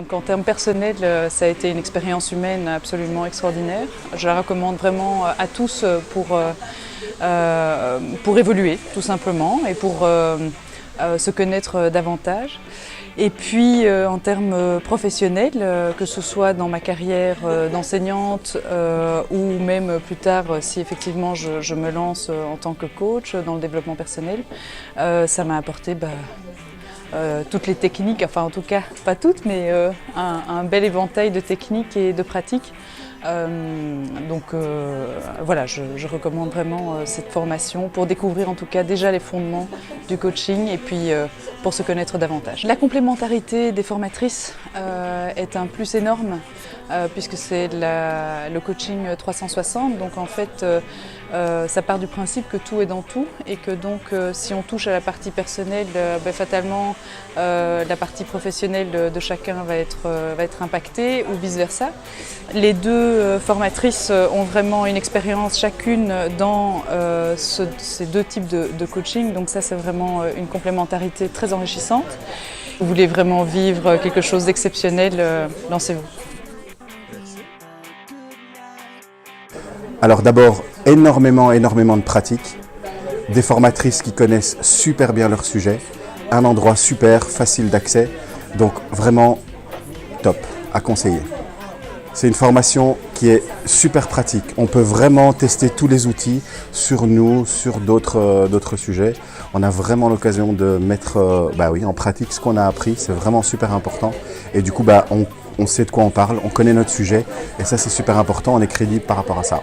Donc en termes personnels, ça a été une expérience humaine absolument extraordinaire. Je la recommande vraiment à tous pour évoluer tout simplement et pour se connaître davantage. Et puis en termes professionnels, que ce soit dans ma carrière d'enseignante ou même plus tard si effectivement je me lance en tant que coach dans le développement personnel, ça m'a apporté toutes les techniques, enfin en tout cas pas toutes, mais un bel éventail de techniques et de pratiques. Voilà, je recommande vraiment cette formation pour découvrir en tout cas déjà les fondements du coaching et puis pour se connaître davantage. La complémentarité des formatrices est un plus énorme puisque c'est le coaching 360, donc en fait ça part du principe que tout est dans tout et que donc si on touche à la partie personnelle, fatalement la partie professionnelle de chacun va être impactée ou vice versa. Les deux formatrices ont vraiment une expérience chacune dans ces deux types de coaching, donc ça c'est vraiment une complémentarité très enrichissante. Vous voulez vraiment vivre quelque chose d'exceptionnel, lancez-vous. Alors d'abord, énormément de pratique, des formatrices qui connaissent super bien leur sujet, un endroit super facile d'accès, donc vraiment top, à conseiller. C'est une formation qui est super pratique. On peut vraiment tester tous les outils sur nous, sur d'autres sujets. On a vraiment l'occasion de mettre en pratique ce qu'on a appris. C'est vraiment super important. Et du coup, on sait de quoi on parle, on connaît notre sujet. Et ça, c'est super important. On est crédible par rapport à ça.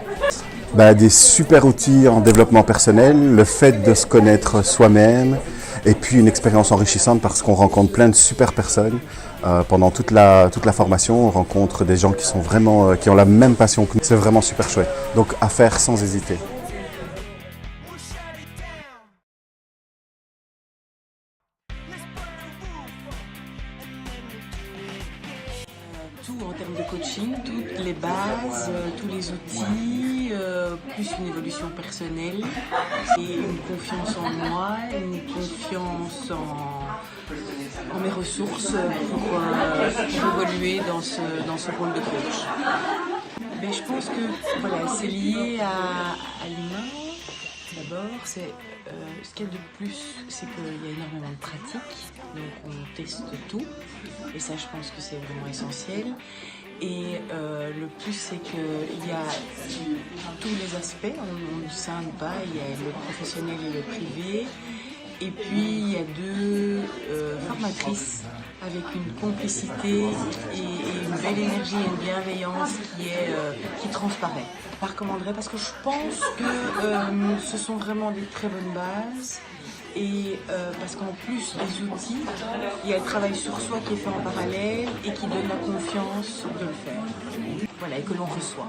Des super outils en développement personnel, le fait de se connaître soi-même, et puis une expérience enrichissante parce qu'on rencontre plein de super personnes. Pendant toute la formation, on rencontre des gens qui ont la même passion que nous. C'est vraiment super chouette. Donc à faire sans hésiter. Tout en termes de coaching, toutes les bases, tous les outils, plus une évolution personnelle et une confiance en moi, une confiance en mes ressources pour évoluer dans ce rôle de coach. Je pense que c'est lié à l'humain. D'abord, ce qu'il y a de plus, c'est qu'il y a énormément de pratiques, donc on teste tout, et ça je pense que c'est vraiment essentiel. Et le plus, c'est qu'il y a tous les aspects, on ne scinde pas, il y a le professionnel et le privé. Et puis il y a deux formatrices avec une complicité et une belle énergie et une bienveillance qui transparaît. Je la recommanderais parce que je pense que ce sont vraiment des très bonnes bases. Et parce qu'en plus des outils, il y a le travail sur soi qui est fait en parallèle et qui donne la confiance de le faire. Voilà, et que l'on reçoit.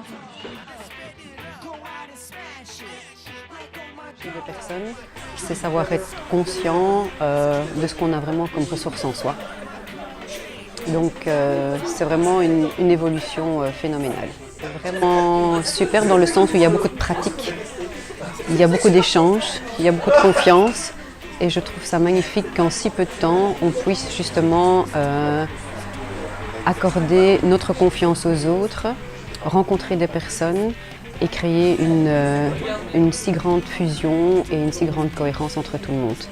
Des personnes, c'est savoir être conscient de ce qu'on a vraiment comme ressource en soi. Donc c'est vraiment une évolution phénoménale. C'est vraiment super dans le sens où il y a beaucoup de pratique, il y a beaucoup d'échanges, il y a beaucoup de confiance. Et je trouve ça magnifique qu'en si peu de temps, on puisse justement accorder notre confiance aux autres, rencontrer des personnes et créer une si grande fusion et une si grande cohérence entre tout le monde.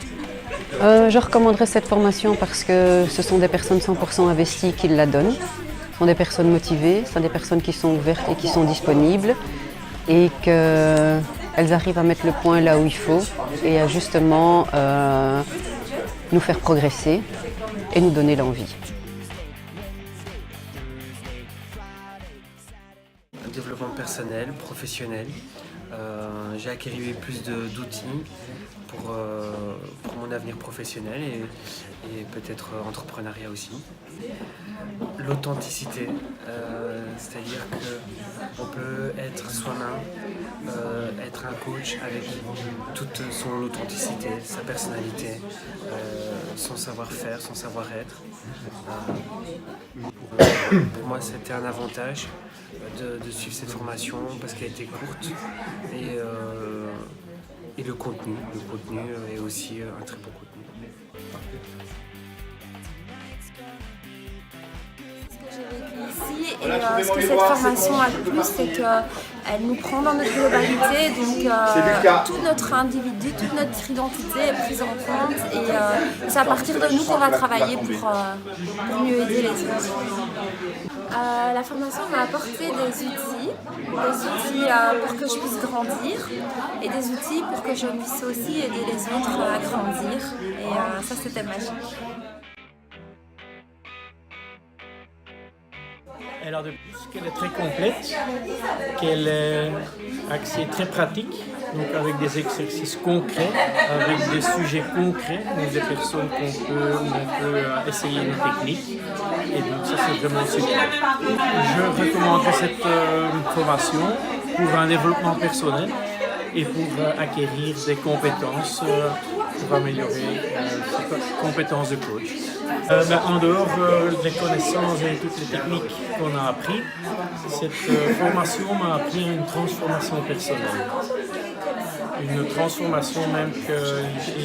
Je recommanderais cette formation parce que ce sont des personnes 100% investies qui la donnent. Ce sont des personnes motivées, ce sont des personnes qui sont ouvertes et qui sont disponibles et qu'elles arrivent à mettre le point là où il faut et à justement nous faire progresser et nous donner l'envie. Développement personnel, professionnel. J'ai acquis plus d'outils pour mon avenir professionnel et peut-être entrepreneuriat aussi. L'authenticité, c'est-à-dire qu'on peut être soi-même, être un coach avec toute son authenticité, sa personnalité, son savoir-faire, son savoir-être. Pour moi, c'était un avantage de suivre cette formation parce qu'elle était courte et le contenu est aussi un très bon contenu. Et ce que cette formation a de plus, c'est qu'elle nous prend dans notre globalité, donc tout notre individu, toute notre identité est prise en compte et c'est à partir de nous qu'on va travailler pour mieux aider les autres. La formation m'a apporté des outils pour que je puisse grandir et des outils pour que je puisse aussi aider les autres à grandir et ça c'était magique. Elle a de plus qu'elle est très complète, qu'elle est axée très pratique, donc avec des exercices concrets, avec des sujets concrets, donc des personnes qu'on peut essayer nos techniques. Et donc ça c'est vraiment super. Je recommanderais cette formation pour un développement personnel et pour acquérir des compétences pour améliorer ses compétences de coach. En dehors des connaissances et toutes les techniques qu'on a apprises, cette formation m'a appris une transformation personnelle. Une transformation même qui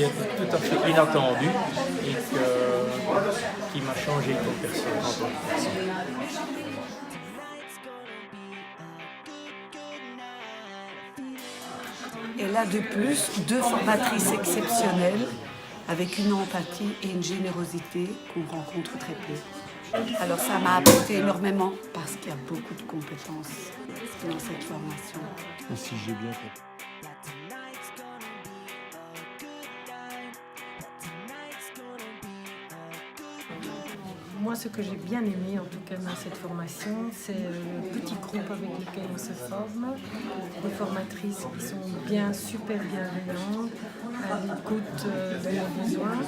est tout à fait inattendue et qui m'a changé comme personne, en tant que personne. Elle a de plus 2 formatrices exceptionnelles avec une empathie et une générosité qu'on rencontre très peu. Alors ça m'a apporté énormément parce qu'il y a beaucoup de compétences dans cette formation. Et si j'ai bien compris. Moi, ce que j'ai bien aimé, en tout cas dans cette formation, c'est le petit groupe avec lequel on se forme, des formatrices qui sont super bienveillantes, à l'écoute de nos besoins.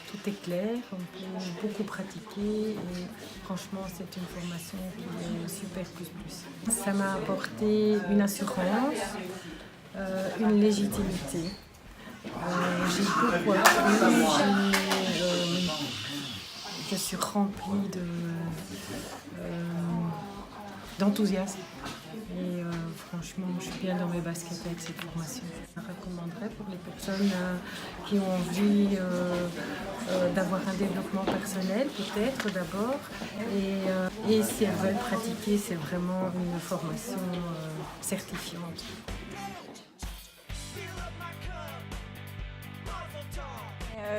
Tout est clair, on peut beaucoup pratiquer et franchement, c'est une formation qui est super plus. Ça m'a apporté une assurance, une légitimité. J'ai beaucoup appris, je suis remplie d'enthousiasme et franchement je suis bien dans mes baskets avec cette formation. Je la recommanderais pour les personnes qui ont envie d'avoir un développement personnel peut-être d'abord et si elles veulent pratiquer, c'est vraiment une formation certifiante.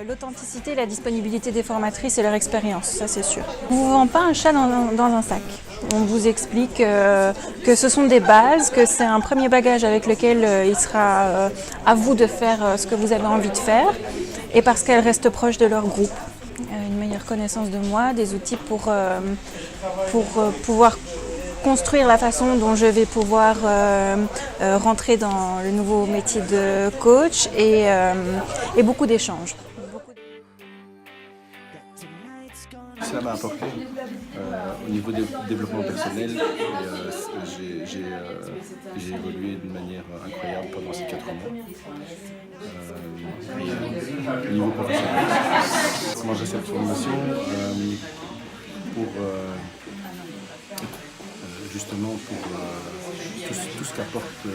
L'authenticité, la disponibilité des formatrices et leur expérience, ça c'est sûr. On ne vous vend pas un chat dans un sac. On vous explique que ce sont des bases, que c'est un premier bagage avec lequel il sera à vous de faire ce que vous avez envie de faire et parce qu'elles restent proches de leur groupe. Une meilleure connaissance de moi, des outils pour pouvoir construire la façon dont je vais pouvoir rentrer dans le nouveau métier de coach et beaucoup d'échanges. Ça m'a apporté au niveau du développement personnel. J'ai évolué d'une manière incroyable pendant ces 4 mois. Au niveau professionnel, comment j'ai cette formation justement pour tout ce qu'apportent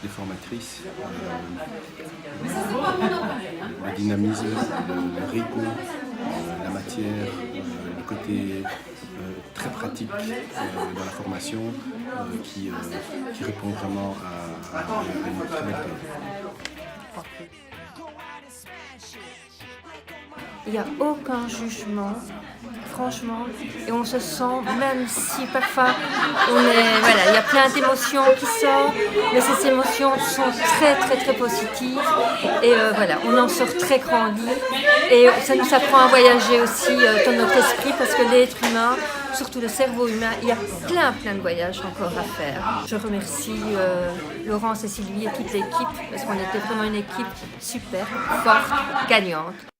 les formatrices, le dynamisme, le rythme, la matière, le côté très pratique dans la formation qui répond vraiment à une très belle qualité. Il n'y a aucun jugement, franchement, et on se sent, même si parfois il y a plein d'émotions qui sortent, mais ces émotions sont très positives et on en sort très grandi et ça nous apprend à voyager aussi dans notre esprit parce que l'être humain, surtout le cerveau humain, il y a plein de voyages encore à faire. Je remercie Laurence et Sylvie et toute l'équipe parce qu'on était vraiment une équipe super forte, gagnante.